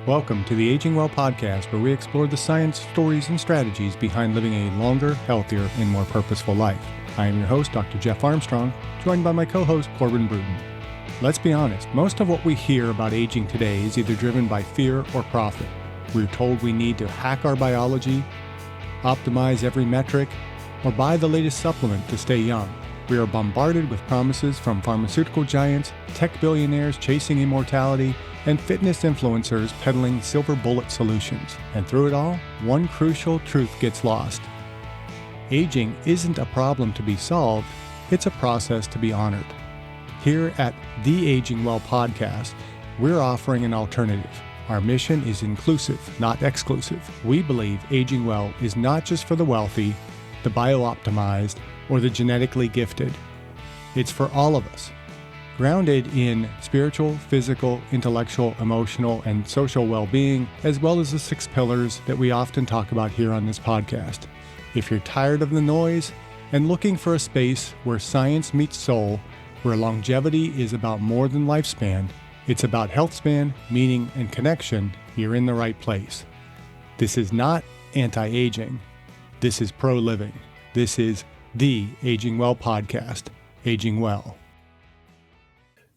Welcome to the Aging Well podcast, where we explore the science, stories, and strategies behind living a longer, healthier, and more purposeful life. I am your host, Dr. Jeff Armstrong, joined by my co-host, Corbin Bruton. Let's be honest, most of what we hear about aging today is either driven by fear or profit. We're told we need to hack our biology, optimize every metric, or buy the latest supplement to stay young. We are bombarded with promises from pharmaceutical giants, tech billionaires chasing immortality, and fitness influencers peddling silver bullet solutions. And through it all, one crucial truth gets lost. Aging isn't a problem to be solved, it's a process to be honored. Here at the Aging Well podcast, we're offering an alternative. Our mission is inclusive, not exclusive. We believe aging well is not just for the wealthy, the bio-optimized, or the genetically gifted. It's for all of us. Grounded in spiritual, physical, intellectual, emotional, and social well-being, as well as the 6 pillars that we often talk about here on this podcast. If you're tired of the noise and looking for a space where science meets soul, where longevity is about more than lifespan, it's about health span, meaning, and connection, you're in the right place. This is not anti-aging. This is pro-living. This is the Aging Well podcast, Aging Well.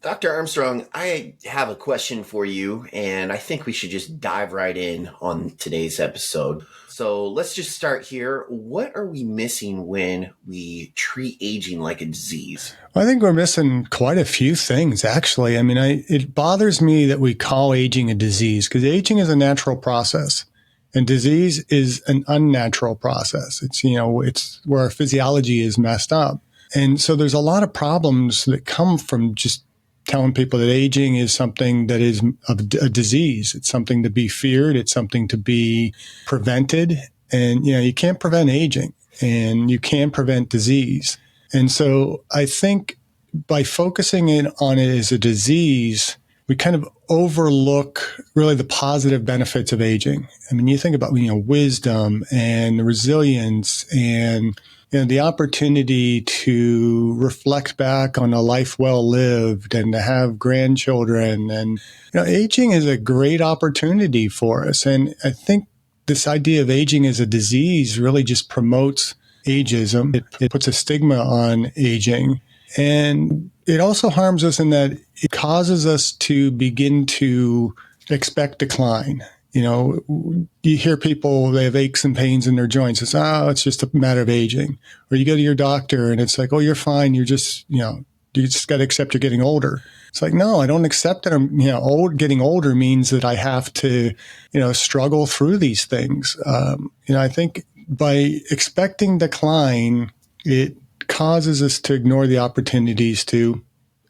Dr. Armstrong, I have a question for you, and I think we should just dive right in on today's episode. So let's just start here. What are we missing when we treat aging like a disease? I think we're missing quite a few things, actually. It bothers me that we call aging a disease, because aging is a natural process, and disease is an unnatural process. It's where our physiology is messed up. And so there's a lot of problems that come from just telling people that aging is something that is a disease. It's something to be feared. It's something to be prevented. And, you can't prevent aging, and you can prevent disease. And so I think by focusing in on it as a disease, we kind of overlook really the positive benefits of aging. You think about, wisdom and the resilience and the opportunity to reflect back on a life well lived and to have grandchildren. And, aging is a great opportunity for us. And I think this idea of aging as a disease really just promotes ageism. It puts a stigma on aging. And it also harms us in that it causes us to begin to expect decline. You hear people, they have aches and pains in their joints. It's just a matter of aging. Or you go to your doctor and it's like, oh, you're fine. You're just, you just got to accept you're getting older. It's like, no, I don't accept that I'm, getting older means that I have to, struggle through these things. I think by expecting decline, it causes us to ignore the opportunities to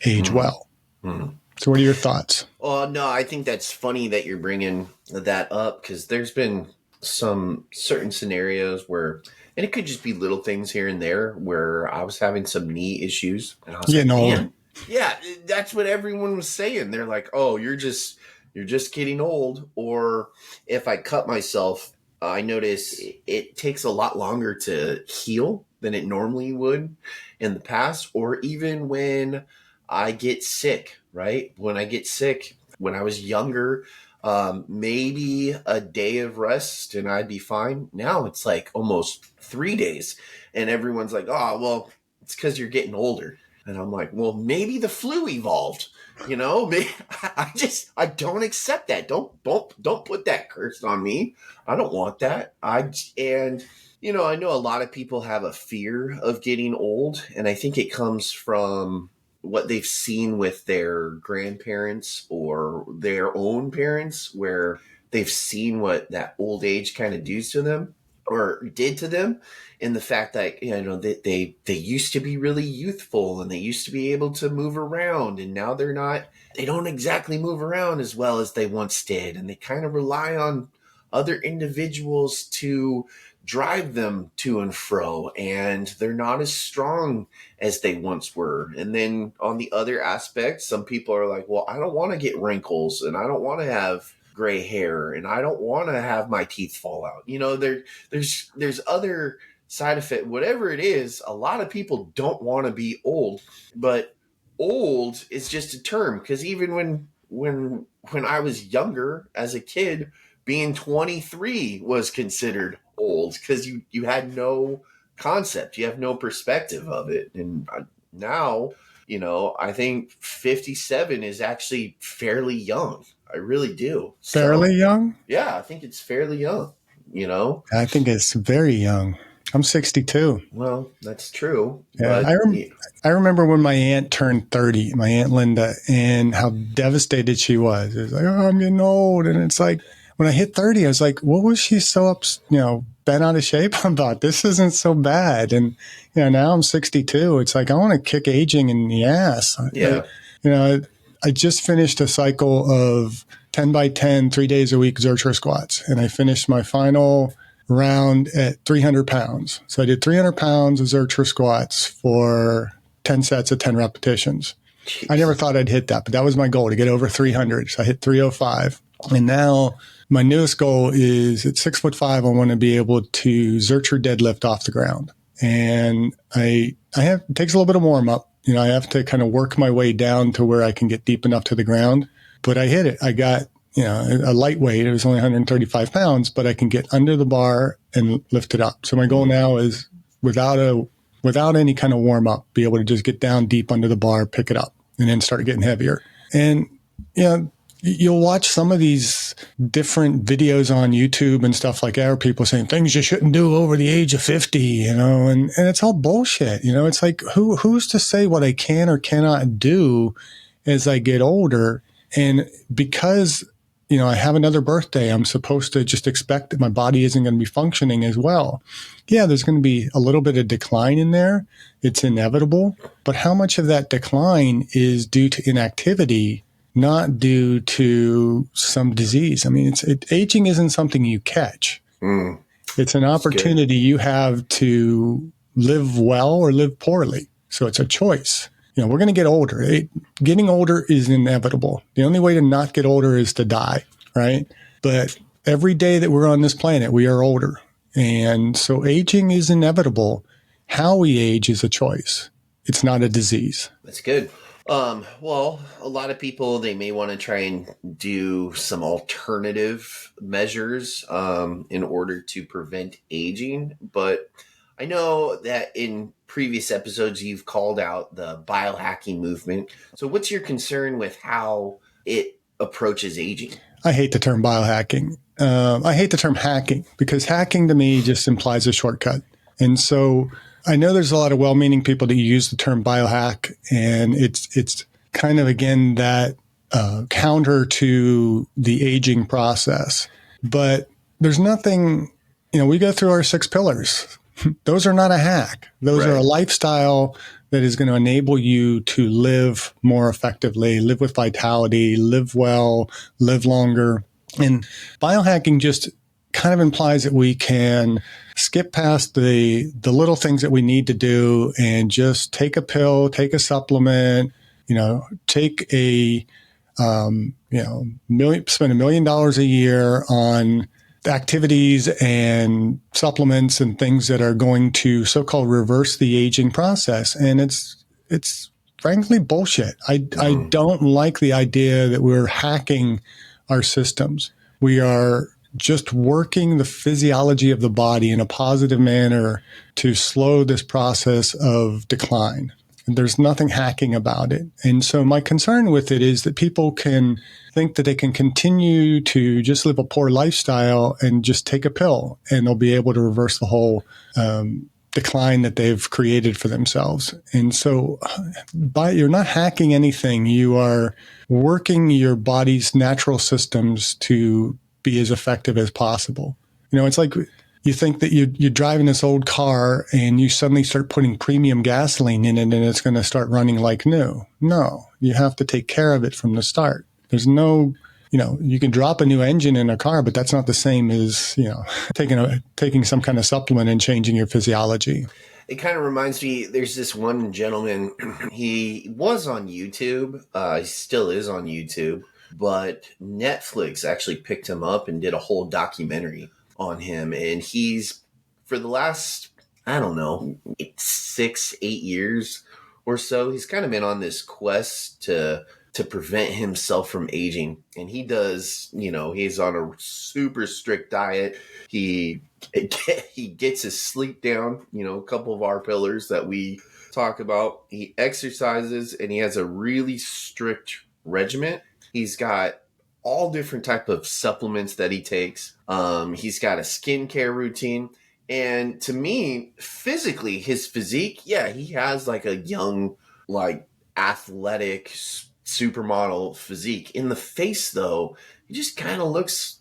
age well. Mm-hmm. So what are your thoughts? Well, no, I think that's funny that you're bringing that up, because there's been some certain scenarios where, and it could just be little things here and there, where I was having some knee issues. And I was man, yeah, that's what everyone was saying. They're like, oh, you're just getting old. Or if I cut myself, I notice it takes a lot longer to heal than it normally would in the past. Or even when I get sick, right? When I get sick, when I was younger, maybe a day of rest and I'd be fine. Now it's like almost 3 days. And everyone's like, oh, well, it's because you're getting older. And I'm like, well, maybe the flu evolved. Maybe I don't accept that. Don't put that curse on me. I don't want that. I know a lot of people have a fear of getting old, and I think it comes from what they've seen with their grandparents or their own parents, where they've seen what that old age kind of does to them or did to them. And the fact that, they used to be really youthful and they used to be able to move around, and now they don't exactly move around as well as they once did. And they kind of rely on other individuals to drive them to and fro, and they're not as strong as they once were. And then on the other aspect, some people are like, well, I don't want to get wrinkles, and I don't want to have gray hair, and I don't want to have my teeth fall out. There's other side effect, whatever it is. A lot of people don't want to be old, but old is just a term, because even when when I was younger as a kid, being 23 was considered old because you had no concept, you have no perspective of it. And now, I think 57 is actually fairly young. I really do. Fairly So, young? yeah, I think it's fairly young, you know? I think it's very young. I'm 62. Well, that's true, Yeah, but I remember when my aunt turned 30, my aunt Linda, and how devastated she was. It was like, oh, I'm getting old. And it's like, when I hit 30, I was like, what was she so bent out of shape about? This isn't so bad. And, now I'm 62. It's like, I want to kick aging in the ass. yeah. You know, I just finished a cycle of 10 by 10, 3 days a week Zercher squats. And I finished my final round at 300 pounds. So I did 300 pounds of Zercher squats for 10 sets of 10 repetitions. I never Jeez. thought I'd hit that, but that was my goal, to get over 300. So I hit 305. And now my newest goal is at 6'5", I want to be able to Zercher deadlift off the ground. And it takes a little bit of warm up. I have to kind of work my way down to where I can get deep enough to the ground, but I hit it. I got, a lightweight. It was only 135 pounds, but I can get under the bar and lift it up. So my goal now is without any kind of warm up, be able to just get down deep under the bar, pick it up, and then start getting heavier. And, you'll watch some of these different videos on YouTube and stuff like that, where people saying things you shouldn't do over the age of 50, and it's all bullshit. It's like, who's to say what I can or cannot do as I get older? And because, I have another birthday, I'm supposed to just expect that my body isn't going to be functioning as well. Yeah, there's going to be a little bit of decline in there. It's inevitable. But how much of that decline is due to inactivity, not due to some disease? I mean, aging isn't something you catch. Mm, It's an that's good. opportunity you have to live well or live poorly. So it's a choice. We're going to get older. Getting older is inevitable. The only way to not get older is to die, right? But every day that we're on this planet, we are older. And so aging is inevitable. How we age is a choice. It's not a disease. That's good. Well, a lot of people, they may want to try and do some alternative measures in order to prevent aging. But I know that in previous episodes, you've called out the biohacking movement. So what's your concern with how it approaches aging? I hate the term biohacking. I hate the term hacking, because hacking to me just implies a shortcut. And so I know there's a lot of well-meaning people that use the term biohack, and it's kind of, again, that counter to the aging process. But there's nothing, we go through our 6 pillars. Those are not a hack. Those are a Right. lifestyle that is going to enable you to live more effectively, live with vitality, live well, live longer. And biohacking just kind of implies that we can skip past the little things that we need to do and just take a pill, take a supplement, take a spend $1 million a year on activities and supplements and things that are going to so-called reverse the aging process. And it's frankly bullshit. I don't like the idea that we're hacking our systems. We are just working the physiology of the body in a positive manner to slow this process of decline. And there's nothing hacking about it. And so my concern with it is that people can think that they can continue to just live a poor lifestyle and just take a pill, and they'll be able to reverse the whole decline that they've created for themselves. And so you're not hacking anything. You are working your body's natural systems to be as effective as possible. It's like you think that you're driving this old car and you suddenly start putting premium gasoline in it and it's going to start running like new. No, you have to take care of it from the start. There's no, you can drop a new engine in a car, but that's not the same as, taking some kind of supplement and changing your physiology. It kind of reminds me, there's this one gentleman, he was on YouTube, he still is on YouTube, but Netflix actually picked him up and did a whole documentary on him. And he's, for the last, I don't know, 6, 8 years or so, he's kind of been on this quest to to prevent himself from aging. And he does, he's on a super strict diet. He gets his sleep down, a couple of our pillars that we talk about. He exercises, and he has a really strict regimen. He's got all different type of supplements that he takes. He's got a skincare routine. And to me, physically, his physique, yeah, he has like a young, like athletic supermodel physique. In the face, though, he just kind of looks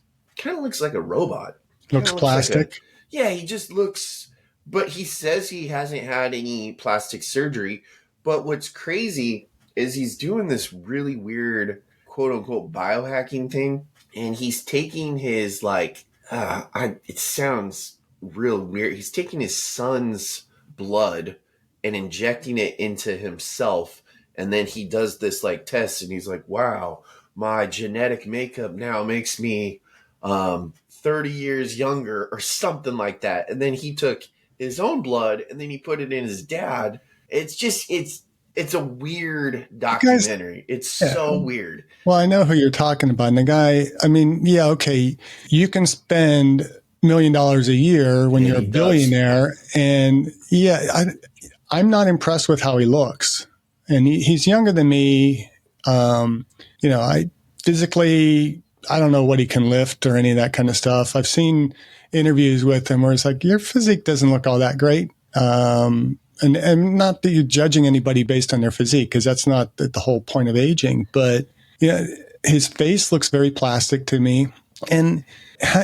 like a robot. Looks plastic. Yeah, he just looks. But he says he hasn't had any plastic surgery. But what's crazy is he's doing this really weird, quote unquote, biohacking thing, and he's taking his it sounds real weird. He's taking his son's blood and injecting it into himself, and then he does this like test, and he's like, "Wow, my genetic makeup now makes me 30 years younger," or something like that. And then he took his own blood, and then he put it in his dad. It's a weird documentary. It's so weird. Well, I know who you're talking about. And the guy, I mean, yeah, okay, you can spend $1 million a year when you're a billionaire. And yeah, I'm not impressed with how he looks. And he's younger than me. I physically, I don't know what he can lift or any of that kind of stuff. I've seen interviews with him where it's like, your physique doesn't look all that great. And not that you're judging anybody based on their physique, because that's not the whole point of aging. But his face looks very plastic to me. And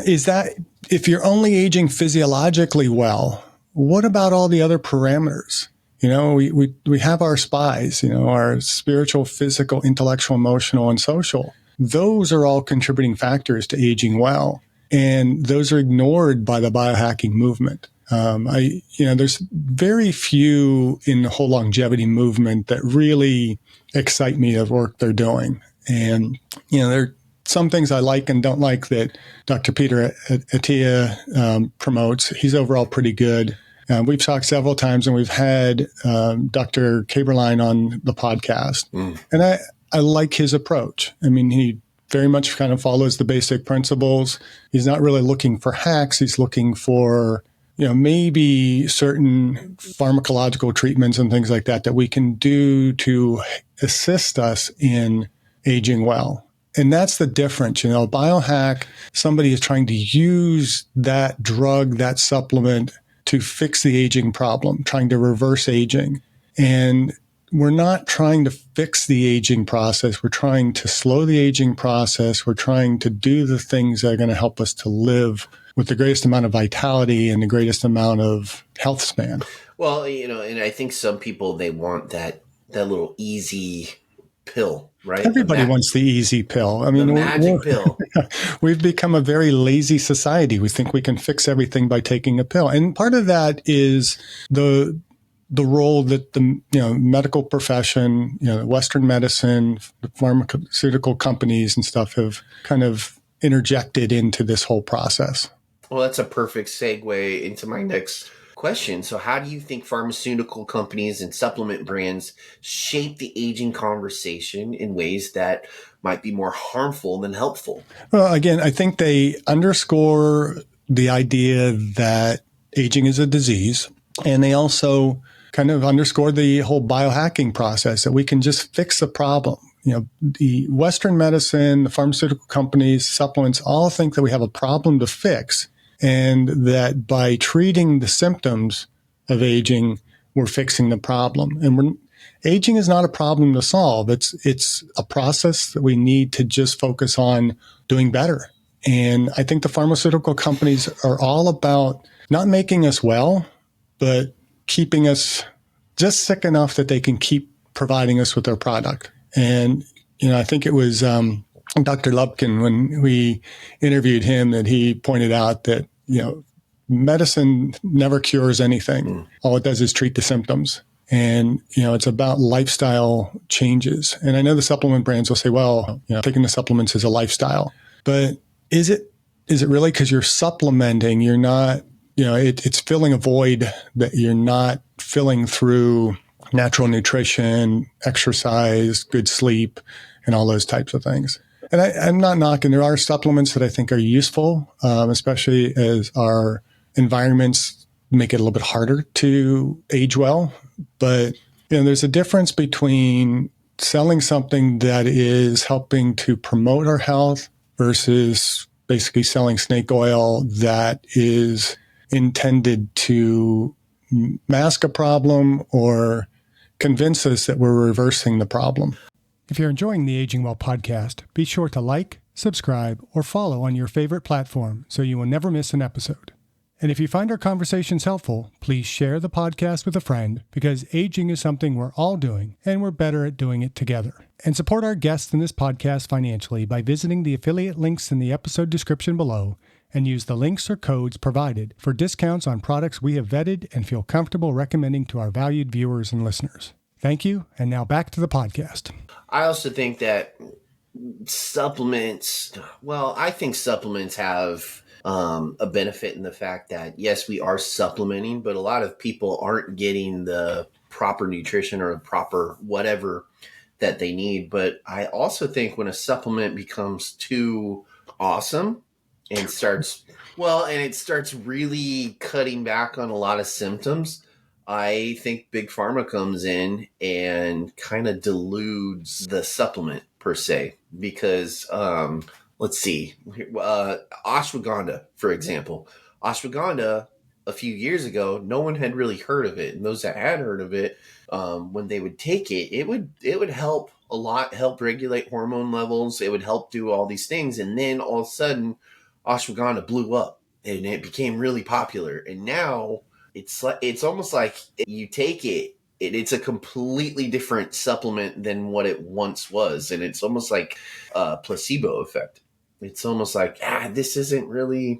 is that, if you're only aging physiologically well, what about all the other parameters? We have our spies, our spiritual, physical, intellectual, emotional, and social. Those are all contributing factors to aging well. And those are ignored by the biohacking movement. There's very few in the whole longevity movement that really excite me of work they're doing. And, there are some things I like and don't like that Dr. Peter Attia promotes. He's overall pretty good. We've talked several times, and we've had Dr. Kaberlein on the podcast. And I like his approach. I mean, he very much kind of follows the basic principles. He's not really looking for hacks. He's looking for maybe certain pharmacological treatments and things like that we can do to assist us in aging well. And that's the difference. Biohack, somebody is trying to use that drug, that supplement to fix the aging problem, trying to reverse aging. And we're not trying to fix the aging process. We're trying to slow the aging process. We're trying to do the things that are going to help us to live with the greatest amount of vitality and the greatest amount of health span. Well, and I think some people, they want that little easy pill, right? Everybody wants the easy pill. I mean, the magic pill. We've become a very lazy society. We think we can fix everything by taking a pill. And part of that is the role that the medical profession, Western medicine, the pharmaceutical companies and stuff have kind of interjected into this whole process. Well, that's a perfect segue into my next question. So how do you think pharmaceutical companies and supplement brands shape the aging conversation in ways that might be more harmful than helpful? Well, again, I think they underscore the idea that aging is a disease, and they also kind of underscore the whole biohacking process, that we can just fix the problem. The Western medicine, the pharmaceutical companies, supplements all think that we have a problem to fix, and that by treating the symptoms of aging, we're fixing the problem. And aging is not a problem to solve. It's a process that we need to just focus on doing better. And I think the pharmaceutical companies are all about not making us well, but keeping us just sick enough that they can keep providing us with their product. And, I think it was Dr. Lupkin, when we interviewed him, that he pointed out that, medicine never cures anything. All it does is treat the symptoms. And, it's about lifestyle changes. And I know the supplement brands will say, well, taking the supplements is a lifestyle. But is it really? Because you're supplementing, you're not, it's filling a void that you're not filling through natural nutrition, exercise, good sleep, and all those types of things. And I'm not knocking. There are supplements that I think are useful, especially as our environments make it a little bit harder to age well. But there's a difference between selling something that is helping to promote our health versus basically selling snake oil that is intended to mask a problem or convince us that we're reversing the problem. If you're enjoying the Aging Well podcast, be sure to like, subscribe, or follow on your favorite platform so you will never miss an episode. And if you find our conversations helpful, please share the podcast with a friend, because aging is something we're all doing and we're better at doing it together. And support our guests in this podcast financially by visiting the affiliate links in the episode description below, and use the links or codes provided for discounts on products we have vetted and feel comfortable recommending to our valued viewers and listeners. Thank you, and now back to the podcast. I also think that supplements, I think supplements have a benefit in the fact that, yes, we are supplementing, but a lot of people aren't getting the proper nutrition or the proper whatever that they need. But I also think when a supplement becomes too awesome and it starts really cutting back on a lot of symptoms, I think Big Pharma comes in and kind of dilutes the supplement per se, because let's see, ashwagandha, for example. Ashwagandha, a few years ago, no one had really heard of it, and those that had heard of it, when they would take it, it would help a lot, help regulate hormone levels. It would help do all these things, and then all of a sudden, ashwagandha blew up, and it became really popular, and now it's almost like you take it, it's a completely different supplement than what it once was. And it's almost like a placebo effect. It's almost like, this isn't the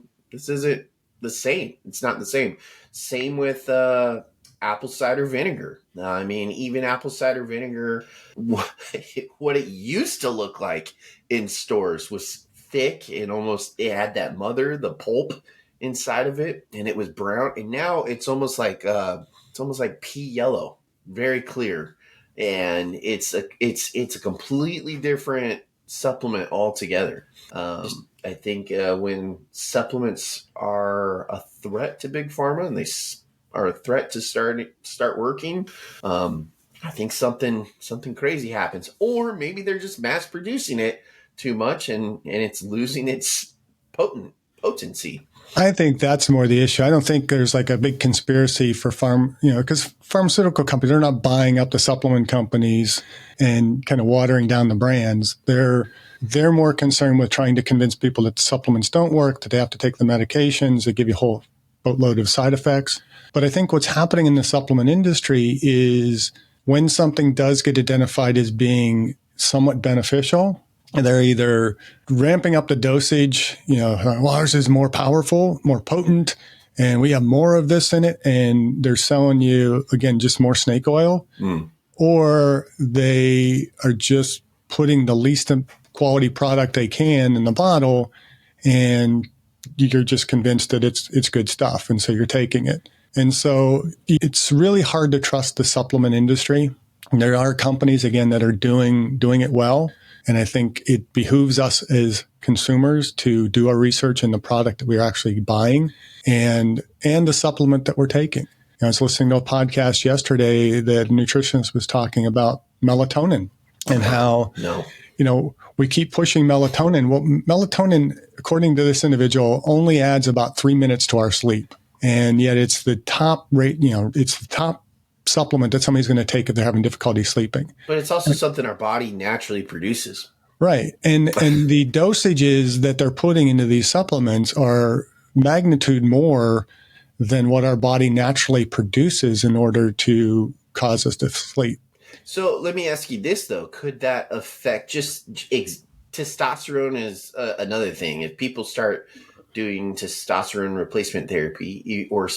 same. It's not the same. Same with apple cider vinegar. I mean, even apple cider vinegar, what it used to look like in stores was thick and it had that the pulp inside of it, and it was brown, and now it's almost like pea yellow, very clear, and it's a completely different supplement altogether. I think when supplements are a threat to Big Pharma and they are a threat to start working, I think something crazy happens, or maybe they're just mass producing it too much and it's losing its potency. I think that's more the issue. I don't think there's like a big conspiracy for because pharmaceutical companies are not buying up the supplement companies and kind of watering down the brands. They're more concerned with trying to convince people that the supplements don't work, that they have to take the medications, that give you a whole boatload of side effects. But I think what's happening in the supplement industry is when something does get identified as being somewhat beneficial, they're either ramping up the dosage, ours is more powerful, more potent, and we have more of this in it, and they're selling you, again, just more snake oil, or they are just putting the least quality product they can in the bottle, and you're just convinced that it's good stuff, and so you're taking it. And so it's really hard to trust the supplement industry. And there are companies, again, that are doing it well. And I think it behooves us as consumers to do our research in the product that we're actually buying and the supplement that we're taking. I was listening to a podcast yesterday that a nutritionist was talking about melatonin and how, we keep pushing melatonin. Well, melatonin, according to this individual, only adds about 3 minutes to our sleep. And yet it's the top rate, it's the top supplement that somebody's going to take if they're having difficulty sleeping. But it's also something our body naturally produces. Right. And the dosages that they're putting into these supplements are magnitude more than what our body naturally produces in order to cause us to sleep. So let me ask you this, though. Could that affect testosterone is another thing. If people start doing testosterone replacement therapy or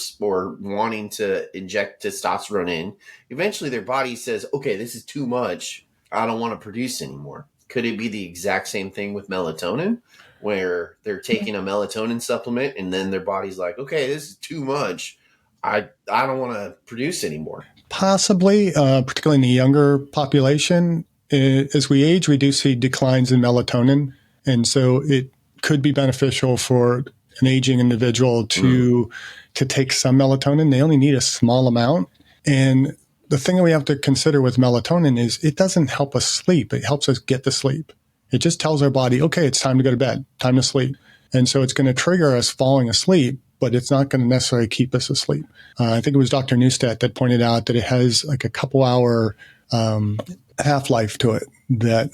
wanting to inject testosterone in, eventually their body says, okay, this is too much. I don't want to produce anymore. Could it be the exact same thing with melatonin, where they're taking a melatonin supplement and then their body's like, okay, this is too much. I don't want to produce anymore. Possibly, particularly in the younger population. As we age, we do see declines in melatonin. And so it could be beneficial for an aging individual to take some melatonin. They only need a small amount. And the thing that we have to consider with melatonin is it doesn't help us sleep. It helps us get to sleep. It just tells our body, okay, it's time to go to bed, time to sleep. And so it's going to trigger us falling asleep, but it's not going to necessarily keep us asleep. I think it was Dr. Neustadt that pointed out that it has like a couple hour half-life to it, that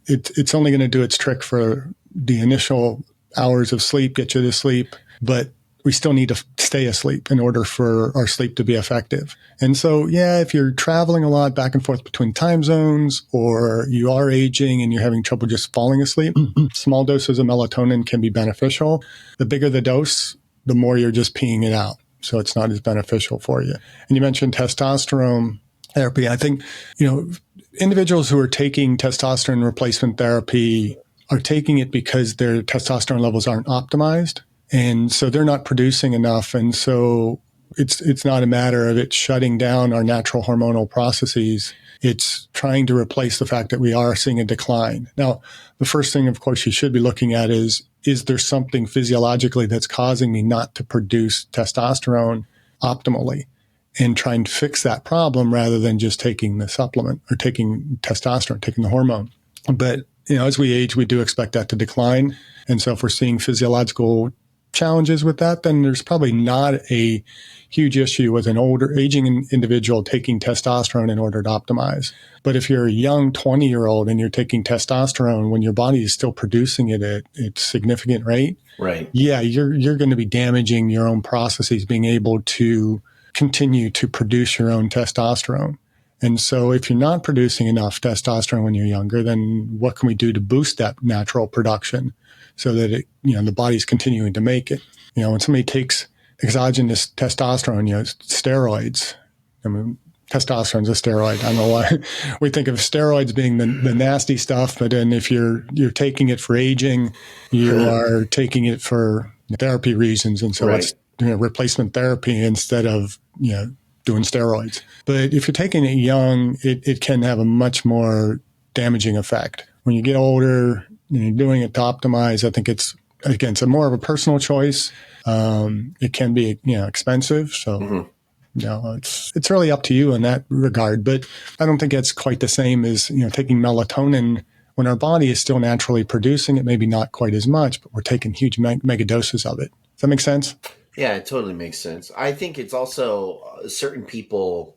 it's only going to do its trick for the initial hours of sleep, get you to sleep, but we still need to stay asleep in order for our sleep to be effective. And so, yeah, if you're traveling a lot back and forth between time zones, or you are aging and you're having trouble just falling asleep, small doses of melatonin can be beneficial. The bigger the dose, the more you're just peeing it out. So it's not as beneficial for you. And you mentioned testosterone therapy. I think, individuals who are taking testosterone replacement therapy are taking it because their testosterone levels aren't optimized. And so they're not producing enough. And so it's not a matter of it shutting down our natural hormonal processes. It's trying to replace the fact that we are seeing a decline. Now, the first thing, of course, you should be looking at is there something physiologically that's causing me not to produce testosterone optimally? And try and fix that problem rather than just taking the supplement or taking testosterone, taking the hormone. But, as we age, we do expect that to decline. And so if we're seeing physiological challenges with that, then there's probably not a huge issue with an older aging individual taking testosterone in order to optimize. But if you're a young 20-year-old and you're taking testosterone when your body is still producing it at a significant rate, right? Yeah, you're going to be damaging your own processes, being able to continue to produce your own testosterone. And so if you're not producing enough testosterone when you're younger, then what can we do to boost that natural production so that the body's continuing to make it? When somebody takes exogenous testosterone, steroids, testosterone's a steroid. I don't know why we think of steroids being the nasty stuff, but then if you're taking it for aging, you are taking it for therapy reasons. And so it's replacement therapy instead of doing steroids. But if you're taking it young, it can have a much more damaging effect. When you get older, you're doing it to optimize. I think it's more of a personal choice. It can be expensive, so it's really up to you in that regard. But I don't think it's quite the same as taking melatonin when our body is still naturally producing it. Maybe not quite as much, but we're taking huge mega doses of it. Does that make sense? Yeah, it totally makes sense. I think it's also certain people,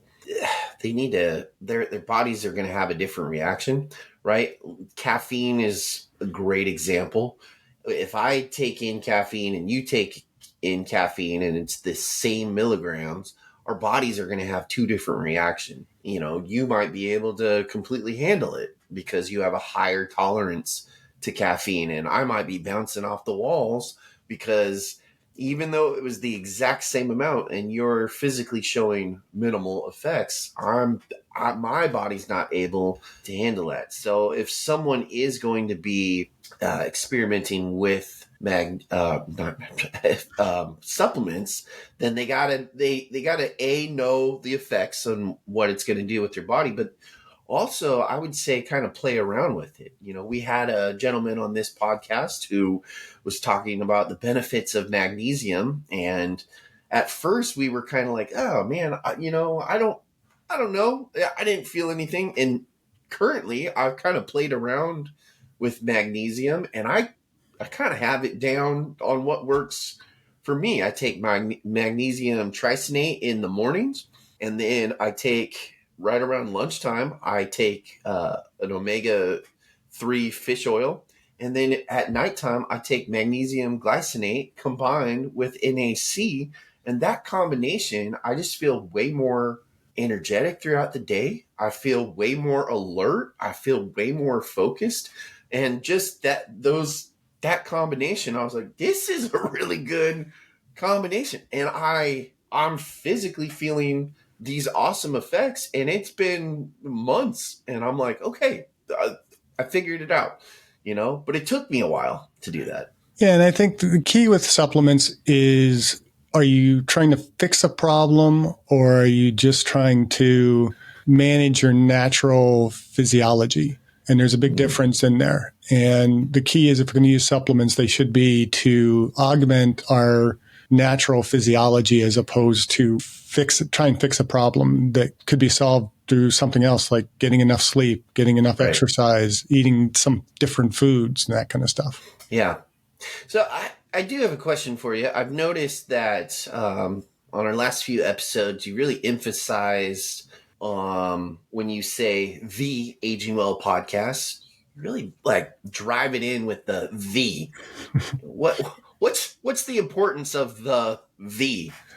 they need to, their bodies are going to have a different reaction, right? Caffeine is a great example. If I take in caffeine and you take in caffeine and it's the same milligrams, our bodies are going to have two different reactions. You might be able to completely handle it because you have a higher tolerance to caffeine, and I might be bouncing off the walls because even though it was the exact same amount and you're physically showing minimal effects, my body's not able to handle that. So if someone is going to be experimenting with supplements, then they gotta know the effects and what it's going to do with your body, but also, I would say kind of play around with it. We had a gentleman on this podcast who was talking about the benefits of magnesium. And at first we were kind of like, oh man, I don't know. I didn't feel anything. And currently I've kind of played around with magnesium and I kind of have it down on what works for me. I take my magnesium trisinate in the mornings, and then I take right around lunchtime, I take an omega-3 fish oil. And then at nighttime, I take magnesium glycinate combined with NAC. And that combination, I just feel way more energetic throughout the day. I feel way more alert. I feel way more focused. And just that combination, I was like, this is a really good combination. And I'm physically feeling these awesome effects, and it's been months, and I'm like, okay, I figured it out, but it took me a while to do that. Yeah. And I think the key with supplements is, are you trying to fix a problem, or are you just trying to manage your natural physiology. And there's a big difference in there. And the key is if we're going to use supplements, they should be to augment our natural physiology as opposed to try and fix a problem that could be solved through something else, like getting enough sleep, getting enough exercise, eating some different foods, and that kind of stuff. Yeah. So I do have a question for you. I've noticed that on our last few episodes, you really emphasized when you say the Aging Well podcast, you really like drive it in with the. What's the importance of the?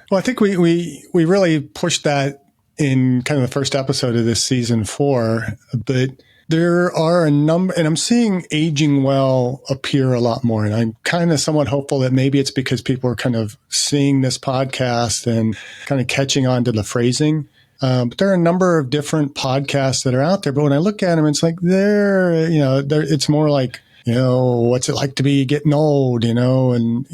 Well, I think we really pushed that in kind of the first episode of this season 4, but there are a number, and I'm seeing Aging Well appear a lot more. And I'm kind of somewhat hopeful that maybe it's because people are kind of seeing this podcast and kind of catching on to the phrasing. But there are a number of different podcasts that are out there. But when I look at them, it's like it's more like, what's it like to be getting old, and,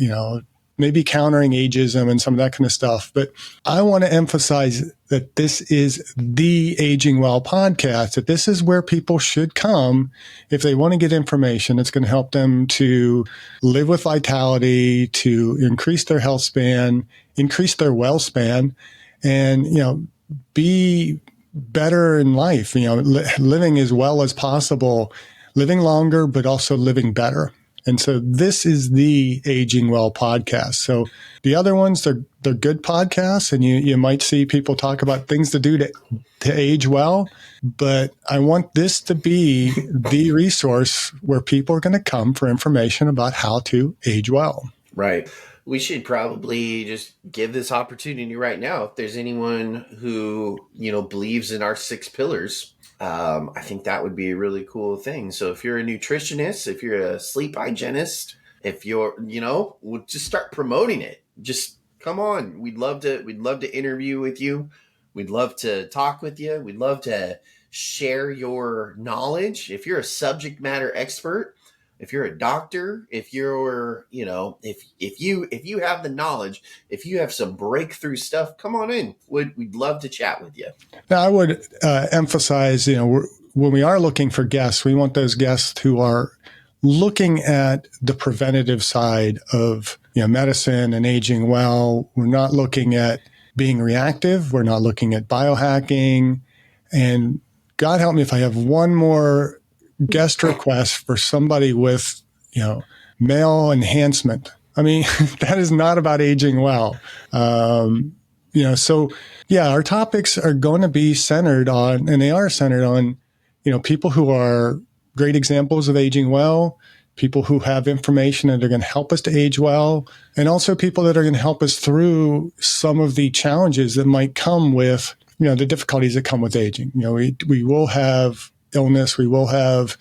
maybe countering ageism and some of that kind of stuff. But I want to emphasize that this is the Aging Well podcast, that this is where people should come if they want to get information that's going to help them to live with vitality, to increase their health span, increase their well span, and, be better in life, living as well as possible, living longer, but also living better. And so this is the Aging Well podcast. So the other ones, they're good podcasts, and you might see people talk about things to do to age well. But I want this to be the resource where people are going to come for information about how to age well. Right. We should probably just give this opportunity right now. If there's anyone who, believes in our 6 pillars, I think that would be a really cool thing. So if you're a nutritionist, if you're a sleep hygienist, if you're, we'll just start promoting it. Just come on. We'd love to interview with you. We'd love to talk with you. We'd love to share your knowledge. If you're a subject matter expert, if you're a doctor, if you're, if you have the knowledge, if you have some breakthrough stuff, come on in. We'd love to chat with you. Now, I would emphasize, when we are looking for guests, we want those guests who are looking at the preventative side of medicine and aging well. We're not looking at being reactive. We're not looking at biohacking. And God help me if I have one more guest request for somebody with, male enhancement. I mean, that is not about aging well. So yeah, our topics are going to be centered on, and they are centered on, people who are great examples of aging well, people who have information that are going to help us to age well, and also people that are going to help us through some of the challenges that might come with, the difficulties that come with aging. We will have illness. We will have,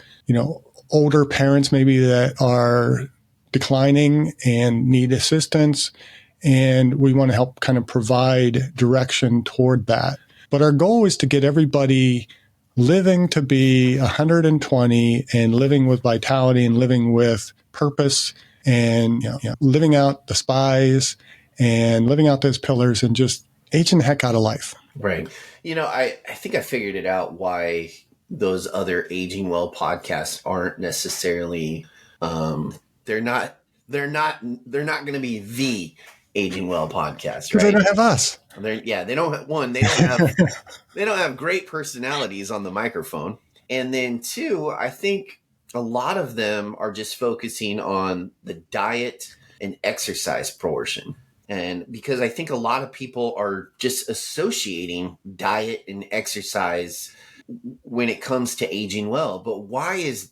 older parents maybe that are declining and need assistance. And we want to help kind of provide direction toward that. But our goal is to get everybody living to be 120 and living with vitality and living with purpose and living out the spies and living out those pillars and just aging the heck out of life. Right. I think I figured it out why those other Aging Well podcasts aren't necessarily they're not going to be the Aging Well podcast, right? They don't have us. They don't have great personalities on the microphone. And then 2, I think a lot of them are just focusing on the diet and exercise portion. And because I think a lot of people are just associating diet and exercise when it comes to aging well. But why is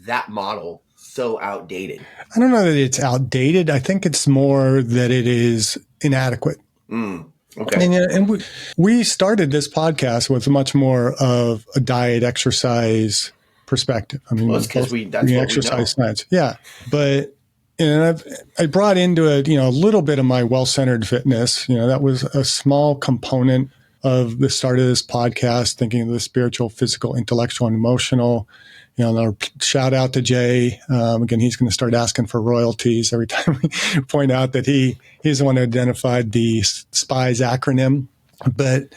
that model so outdated? I don't know that it's outdated. I think it's more that it is inadequate. Okay. And we started this podcast with much more of a diet exercise perspective. I mean, it's because that's what exercise we know. science. Yeah. But I brought into it, a little bit of my well-centered fitness. That was a small component of the start of this podcast, thinking of the spiritual, physical, intellectual, and emotional. Our shout out to Jay. Again, he's going to start asking for royalties every time we point out that he's the one who identified the SPIES acronym. But,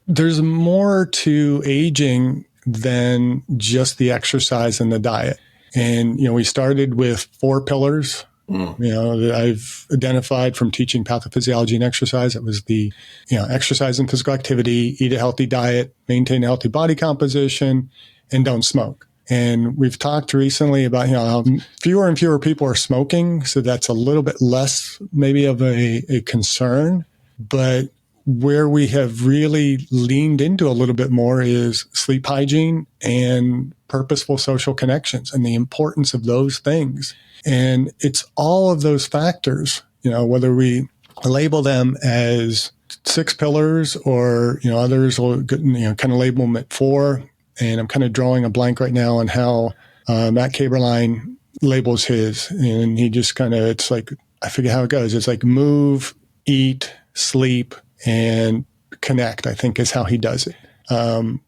there's more to aging than just the exercise and the diet. And, we started with 4 pillars, that I've identified from teaching pathophysiology and exercise. It was the, exercise and physical activity, eat a healthy diet, maintain a healthy body composition, and don't smoke. And we've talked recently about, how fewer and fewer people are smoking. So that's a little bit less maybe of a concern. But where we have really leaned into a little bit more is sleep hygiene and purposeful social connections and the importance of those things. And it's all of those factors, whether we label them as 6 pillars or, others will, kind of label them at 4. And I'm kind of drawing a blank right now on how Matt Caberline labels his. And he just kind of, it's like, I forget how it goes. It's like move, eat, sleep, and connect, I think is how he does it.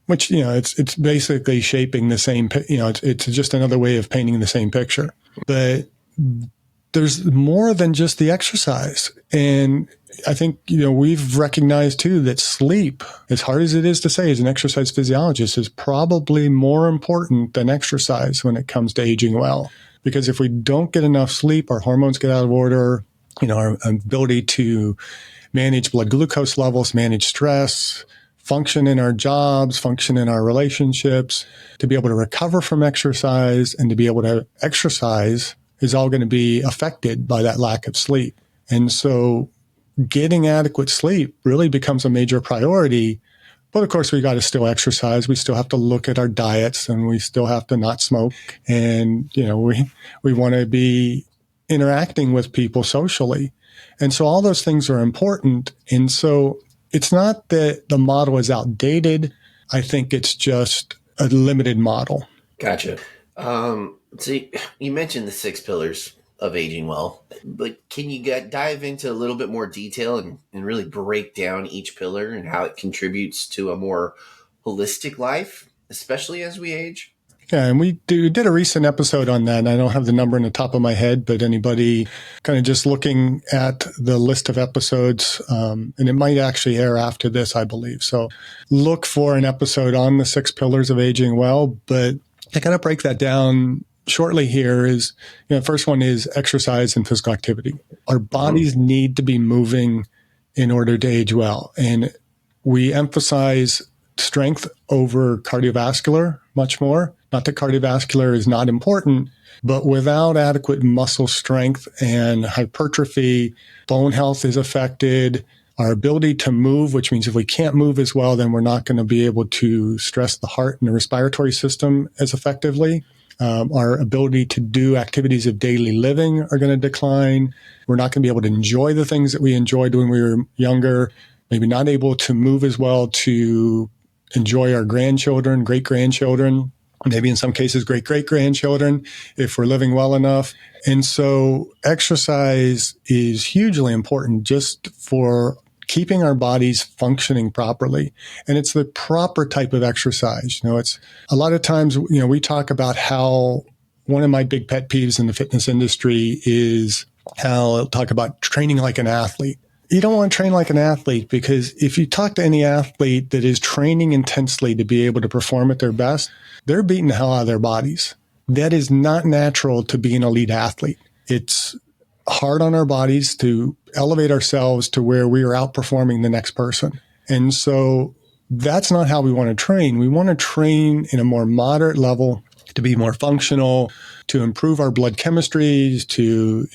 Which, it's basically shaping the same, it's just another way of painting the same picture. But there's more than just the exercise. And I think, we've recognized too that sleep, as hard as it is to say as an exercise physiologist, is probably more important than exercise when it comes to aging well. Because if we don't get enough sleep, our hormones get out of order, our ability to manage blood glucose levels, manage stress, function in our jobs, function in our relationships, to be able to recover from exercise and to be able to exercise is all going to be affected by that lack of sleep. And so getting adequate sleep really becomes a major priority. But of course, we got to still exercise. We still have to look at our diets and we still have to not smoke. And, we want to be interacting with people socially. And so all those things are important. And so it's not that the model is outdated. I think it's just a limited model. Gotcha. So you mentioned the 6 pillars of aging well, but can you dive into a little bit more detail and really break down each pillar and how it contributes to a more holistic life, especially as we age? Yeah, and we did a recent episode on that. And I don't have the number in the top of my head, but anybody kind of just looking at the list of episodes, and it might actually air after this, I believe. So look for an episode on the 6 pillars of aging well. But to kind of break that down shortly here is, first one is exercise and physical activity. Our bodies need to be moving in order to age well. And we emphasize strength over cardiovascular much more. Not that cardiovascular is not important, but without adequate muscle strength and hypertrophy, bone health is affected. Our ability to move, which means if we can't move as well, then we're not going to be able to stress the heart and the respiratory system as effectively. Our ability to do activities of daily living are going to decline. We're not going to be able to enjoy the things that we enjoyed when we were younger, maybe not able to move as well to enjoy our grandchildren, great-grandchildren, maybe in some cases great-great-grandchildren, if we're living well enough. And so exercise is hugely important just for keeping our bodies functioning properly. And it's the proper type of exercise. It's a lot of times, we talk about how one of my big pet peeves in the fitness industry is how I'll talk about training like an athlete. You don't want to train like an athlete because if you talk to any athlete that is training intensely to be able to perform at their best, they're beating the hell out of their bodies. That is not natural to be an elite athlete. It's hard on our bodies to elevate ourselves to where we are outperforming the next person. And so that's not how we want to train. We want to train in a more moderate level to be more functional, to improve our blood chemistries, to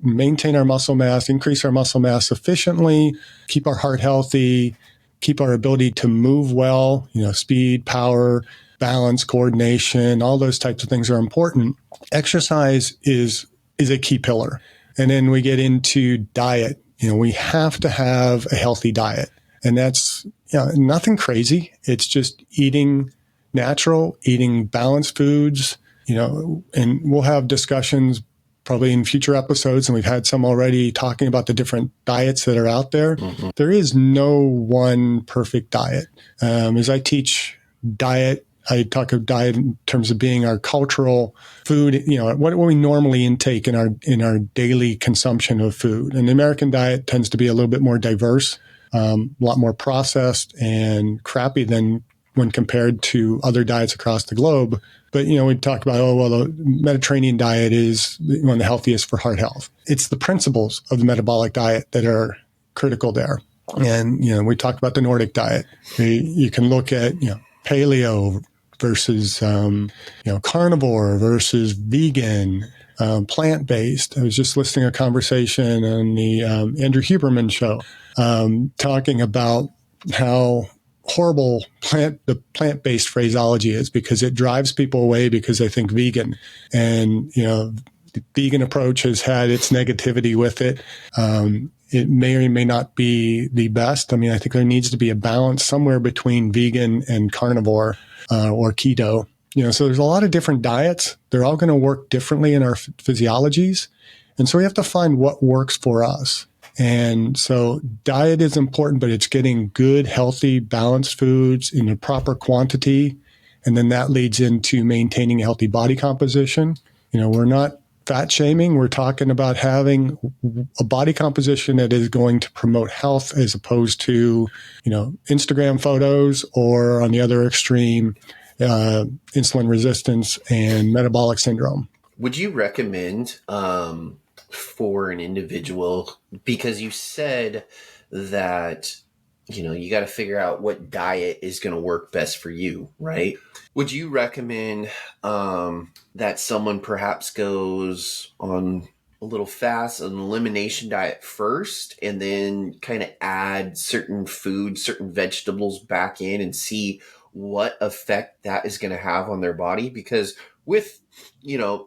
maintain our muscle mass, increase our muscle mass sufficiently, keep our heart healthy, keep our ability to move well, speed, power, balance, coordination, all those types of things are important. Exercise is a key pillar. And then we get into diet. We have to have a healthy diet. And that's nothing crazy. It's just eating natural, eating balanced foods, and we'll have discussions probably in future episodes, and we've had some already talking about the different diets that are out there. Mm-hmm. There is no one perfect diet. As I teach diet, I talk of diet in terms of being our cultural food, what we normally intake in our daily consumption of food. And the American diet tends to be a little bit more diverse. a lot more processed and crappy than when compared to other diets across the globe. But, we talk about, the Mediterranean diet is one of the healthiest for heart health. It's the principles of the metabolic diet that are critical there. And, we talked about the Nordic diet. You can look at, paleo versus, carnivore versus vegan, plant-based. I was just listening to a conversation on the Andrew Huberman show, talking about how horrible the plant-based phraseology is, because it drives people away because they think vegan. And, the vegan approach has had its negativity with it. It may or may not be the best. I mean, I think there needs to be a balance somewhere between vegan and carnivore or keto. So there's a lot of different diets. They're all going to work differently in our physiologies. And so we have to find what works for us. And so diet is important, but it's getting good, healthy, balanced foods in the proper quantity. And then that leads into maintaining a healthy body composition. We're not fat shaming. We're talking about having a body composition that is going to promote health, as opposed to, Instagram photos, or on the other extreme, insulin resistance and metabolic syndrome. Would you recommend for an individual, because you said that, you got to figure out what diet is going to work best for you, right? Would you recommend that someone perhaps goes on a little fast, an elimination diet first, and then kind of add certain foods, certain vegetables back in, and see what effect that is going to have on their body? Because with,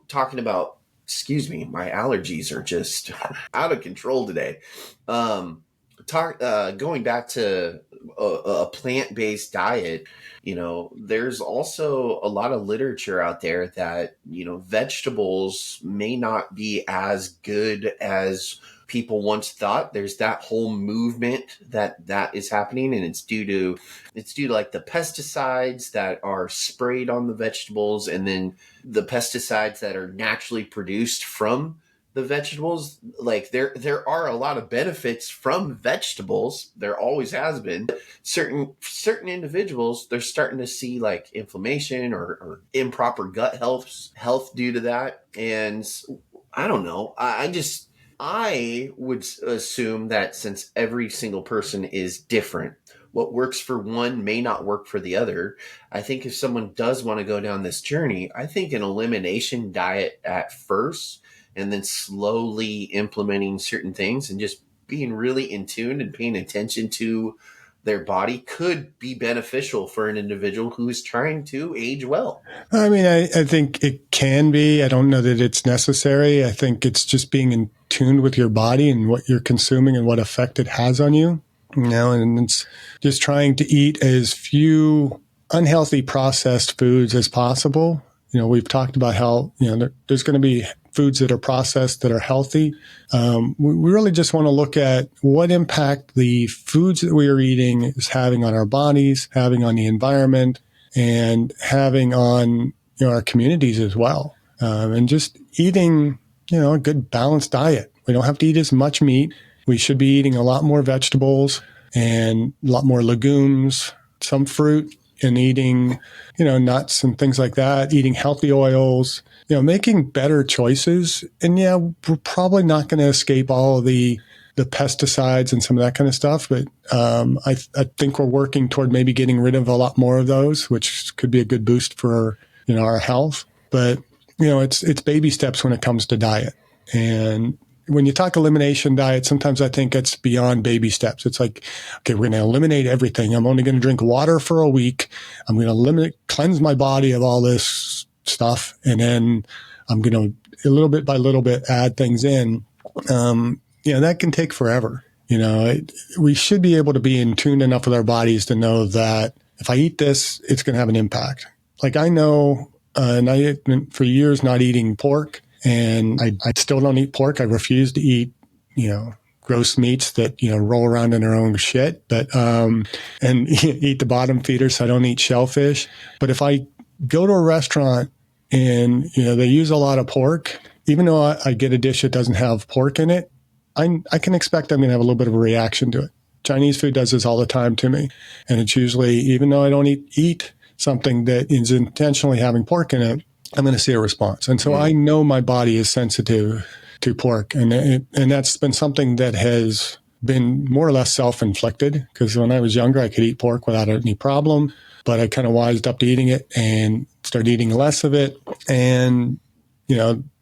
talking about, excuse me, my allergies are just out of control today. Going back to a plant-based diet, there's also a lot of literature out there that, vegetables may not be as good as people once thought. There's that whole movement that is happening, and it's due to like the pesticides that are sprayed on the vegetables, and then the pesticides that are naturally produced from the vegetables. Like there are a lot of benefits from vegetables. There always has been. Certain individuals, they're starting to see like inflammation or improper gut health due to that. And I don't know. I would assume that since every single person is different, what works for one may not work for the other. I think if someone does want to go down this journey, I think an elimination diet at first, and then slowly implementing certain things and just being really in tune and paying attention to their body could be beneficial for an individual who is trying to age well. I mean, I think it can be. I don't know that it's necessary. I think it's just being in tune with your body and what you're consuming and what effect it has on you. And it's just trying to eat as few unhealthy processed foods as possible. We've talked about how, there's going to be foods that are processed that are healthy. We really just want to look at what impact the foods that we are eating is having on our bodies, having on the environment, and having on our communities as well. And just eating, a good balanced diet. We don't have to eat as much meat. We should be eating a lot more vegetables and a lot more legumes, some fruit, and eating, nuts and things like that, eating healthy oils, making better choices. And we're probably not going to escape all of the pesticides and some of that kind of stuff. But I think we're working toward maybe getting rid of a lot more of those, which could be a good boost for, our health. But, it's baby steps when it comes to diet. And when you talk elimination diet, sometimes I think it's beyond baby steps. It's like, okay, we're going to eliminate everything. I'm only going to drink water for a week. I'm going to cleanse my body of all this stuff. And then I'm going to, little bit by little bit, add things in. That can take forever. We should be able to be in tune enough with our bodies to know that if I eat this, it's going to have an impact. Like I know, and I have been for years not eating pork. And I still don't eat pork. I refuse to eat, gross meats that, roll around in their own shit, but, and eat the bottom feeders. So I don't eat shellfish. But if I go to a restaurant and, they use a lot of pork, even though I get a dish that doesn't have pork in it, I can expect I'm going to have a little bit of a reaction to it. Chinese food does this all the time to me. And it's usually, even though I don't eat something that is intentionally having pork in it, I'm going to see a response. And so I know my body is sensitive to pork. And that's been something that has been more or less self-inflicted, because when I was younger, I could eat pork without any problem, but I kind of wised up to eating it and started eating less of it. And,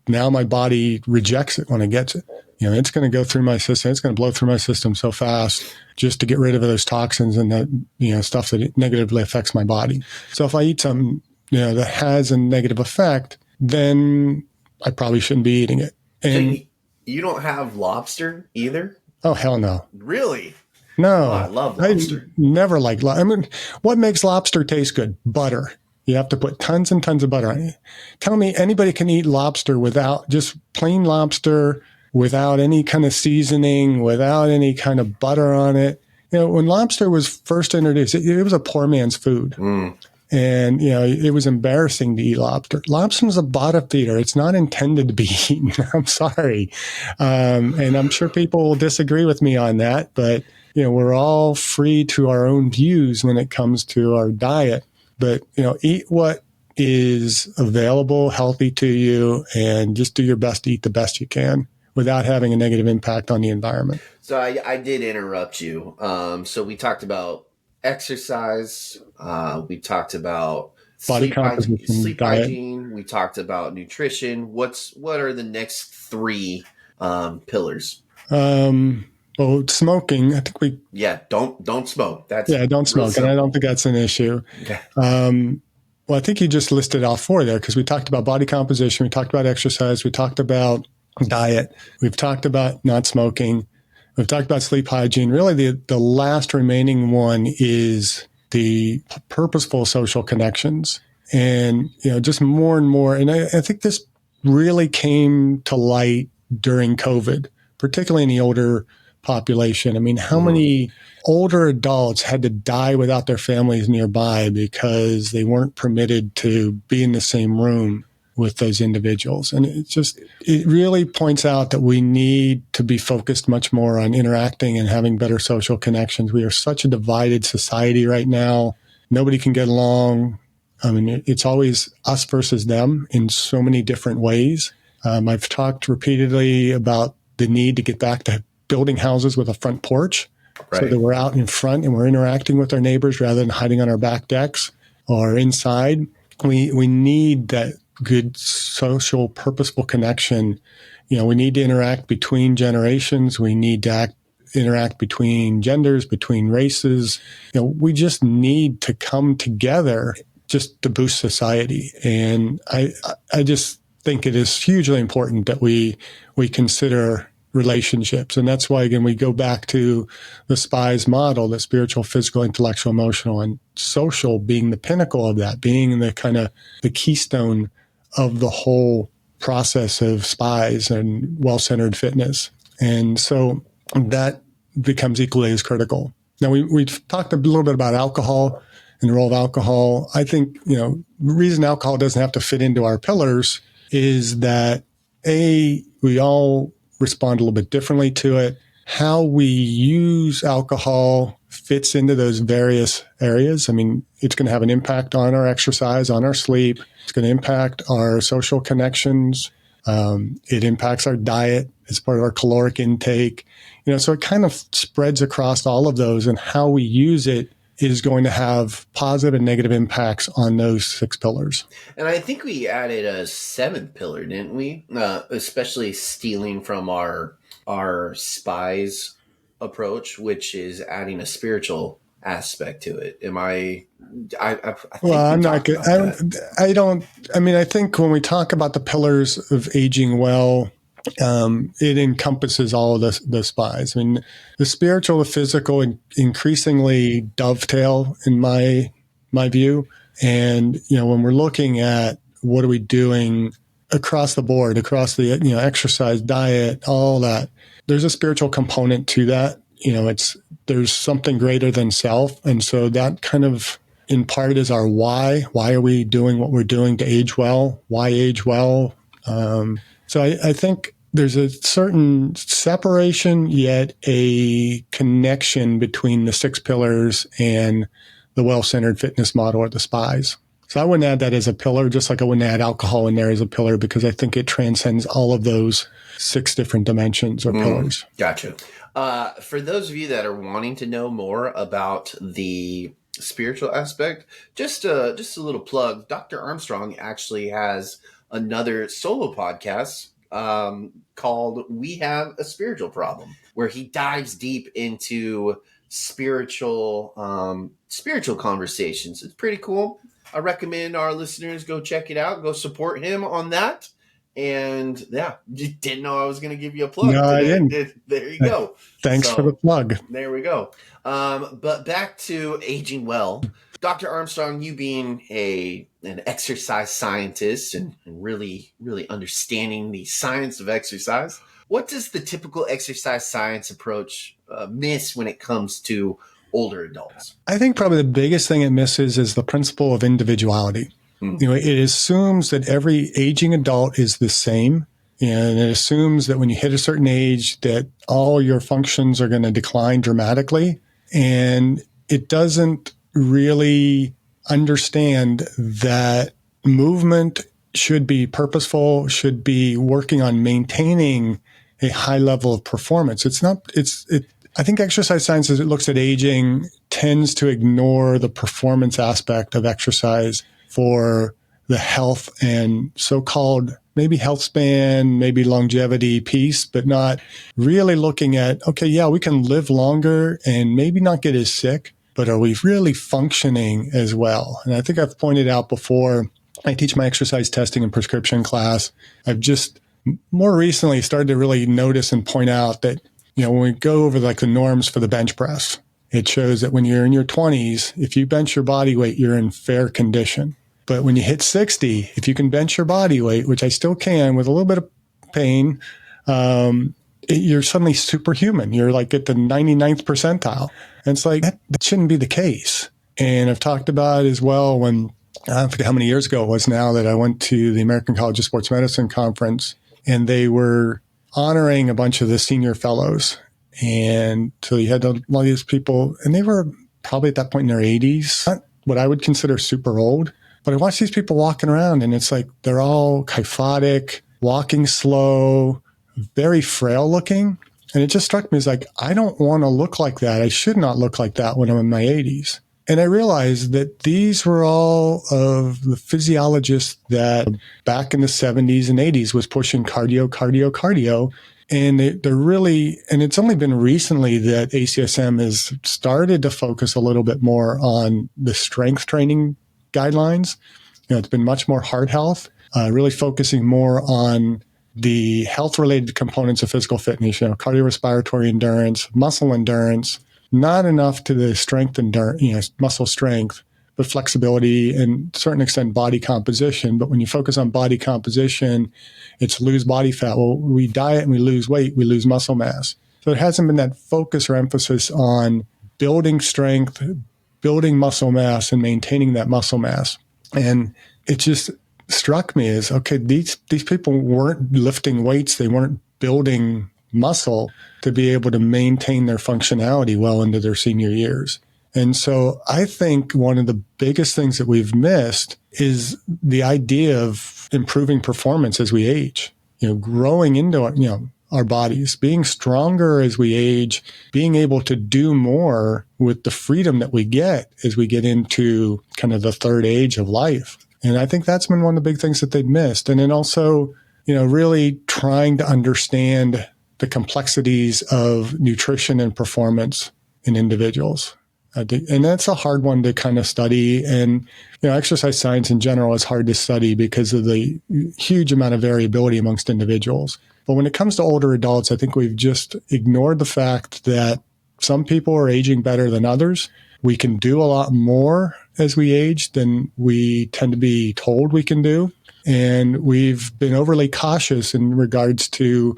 now my body rejects it when it gets it. It's going to go through my system. It's going to blow through my system so fast just to get rid of those toxins and that, stuff that it negatively affects my body. So if I eat something, that has a negative effect, then I probably shouldn't be eating it. And so you don't have lobster either? Oh, hell no. Really? No. Oh, I love lobster. I never liked lobster. I mean, what makes lobster taste good? Butter. You have to put tons and tons of butter on it. Tell me anybody can eat lobster without just plain lobster, without any kind of seasoning, without any kind of butter on it. When lobster was first introduced, it was a poor man's food. And, it was embarrassing to eat lobster. Lobster is a bottom feeder. It's not intended to be eaten. I'm sorry. And I'm sure people will disagree with me on that. But, we're all free to our own views when it comes to our diet. But, eat what is available, healthy to you, and just do your best to eat the best you can without having a negative impact on the environment. So I did interrupt you. So we talked about exercise. We talked about Body composition, sleep diet. hygiene. We talked about nutrition. What are the next three pillars? Well, smoking. I think don't smoke. Don't smoke, and I don't think that's an issue. Okay. Well, I think you just listed off four there, because we talked about body composition, we talked about exercise, we talked about diet, we've talked about not smoking, we've talked about sleep hygiene. Really, the last remaining one is the purposeful social connections. And, just more and more. And I think this really came to light during COVID, particularly in the older population. I mean, how many older adults had to die without their families nearby because they weren't permitted to be in the same room with those individuals? And it really points out that we need to be focused much more on interacting and having better social connections. We are such a divided society right now. Nobody can get along. I mean, it's always us versus them in so many different ways. I've talked repeatedly about the need to get back to building houses with a front porch, right, so that we're out in front and we're interacting with our neighbors rather than hiding on our back decks or inside. We need that good social, purposeful connection. We need to interact between generations. We need to interact between genders, between races. We just need to come together just to boost society. And I just think it is hugely important that we consider relationships. And that's why, again, we go back to the SPIES model, the spiritual, physical, intellectual, emotional, and social being the pinnacle of that, being the kind of the keystone of the whole process of SPIES and well-centered fitness. And so that becomes equally as critical. Now, we've talked a little bit about alcohol and the role of alcohol. I think, the reason alcohol doesn't have to fit into our pillars is that, we all respond a little bit differently to it. How we use alcohol fits into those various areas. I mean, it's going to have an impact on our exercise, on our sleep. It's going to impact our social connections. It impacts our diet as part of our caloric intake. So it kind of spreads across all of those, and how we use it is going to have positive and negative impacts on those 6 pillars. And I think we added a 7th pillar, didn't we? Especially stealing from our SPIES approach, which is adding a spiritual aspect to it. Am I think well, I'm not good. I think when we talk about the pillars of aging well, it encompasses all of the SPIES. I mean, the spiritual, the physical, increasingly dovetail in my view. And, when we're looking at what are we doing across the board, across the, exercise, diet, all that, there's a spiritual component to that. There's something greater than self. And so that kind of in part is our why. Why are we doing what we're doing to age well? Why age well? So I think there's a certain separation, yet a connection between the 6 pillars and the well-centered fitness model or the SPIES. So I wouldn't add that as a pillar, just like I wouldn't add alcohol in there as a pillar, because I think it transcends all of those 6 different dimensions or pillars. Gotcha. For those of you that are wanting to know more about the spiritual aspect, just a little plug. Dr. Armstrong actually has another solo podcast called "We Have a Spiritual Problem," where he dives deep into spiritual conversations. It's pretty cool. I recommend our listeners go check it out. Go support him on that. And yeah, you didn't know I was going to give you a plug No, today. I didn't. There you go. Thanks for the plug. There we go. But back to aging well. Dr. Armstrong, you being an exercise scientist and really, really understanding the science of exercise, what does the typical exercise science approach miss when it comes to older adults? I think probably the biggest thing it misses is the principle of individuality. It assumes that every aging adult is the same, and it assumes that when you hit a certain age that all your functions are going to decline dramatically, and it doesn't really understand that movement should be purposeful, should be working on maintaining a high level of performance. I think exercise science, as it looks at aging, tends to ignore the performance aspect of exercise for the health and so-called maybe health span, maybe longevity piece, but not really looking at, okay, yeah, we can live longer and maybe not get as sick, but are we really functioning as well? And I think I've pointed out before, I teach my exercise testing and prescription class. I've just more recently started to really notice and point out that, when we go over like the norms for the bench press, it shows that when you're in your 20s, if you bench your body weight, you're in fair condition. But when you hit 60, if you can bench your body weight, which I still can with a little bit of pain, you're suddenly superhuman. You're like at the 99th percentile. And it's like, that shouldn't be the case. And I've talked about as well when, I forget how many years ago it was now, that I went to the American College of Sports Medicine conference, and they were honoring a bunch of the senior fellows. And so you had a lot of these people, and they were probably at that point in their 80s, not what I would consider super old. But I watch these people walking around, and it's like they're all kyphotic, walking slow, very frail looking. And it just struck me as like, I don't want to look like that. I should not look like that when I'm in my 80s. And I realized that these were all of the physiologists that back in the 70s and 80s was pushing cardio. And they're really, and it's only been recently that ACSM has started to focus a little bit more on the strength training guidelines. It's been much more heart health, really focusing more on the health-related components of physical fitness, cardiorespiratory endurance, muscle endurance, not enough to the strength endurance, muscle strength, but flexibility and to a certain extent body composition. But when you focus on body composition, it's lose body fat. Well, we diet and we lose weight, we lose muscle mass. So there hasn't been that focus or emphasis on building strength, building muscle mass, and maintaining that muscle mass. And it just struck me as, okay, these people weren't lifting weights. They weren't building muscle to be able to maintain their functionality well into their senior years. And so I think one of the biggest things that we've missed is the idea of improving performance as we age, growing into our bodies, being stronger as we age, being able to do more with the freedom that we get as we get into kind of the third age of life. And I think that's been one of the big things that they've missed. And then also, really trying to understand the complexities of nutrition and performance in individuals. And that's a hard one to kind of study. And, exercise science in general is hard to study because of the huge amount of variability amongst individuals. But when it comes to older adults, I think we've just ignored the fact that some people are aging better than others. We can do a lot more as we age than we tend to be told we can do. And we've been overly cautious in regards to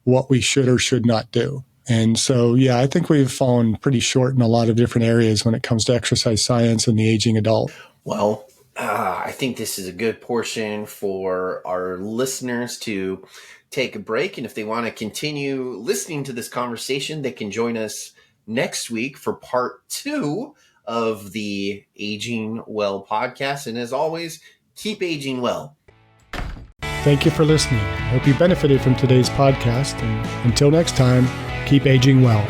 what we should or should not do. And so, I think we've fallen pretty short in a lot of different areas when it comes to exercise science and the aging adult. Well, I think this is a good portion for our listeners to take a break. And if they want to continue listening to this conversation, they can join us next week for part 2 of the Aging Well podcast. And as always, keep aging well. Thank you for listening. I hope you benefited from today's podcast. And until next time, keep aging well.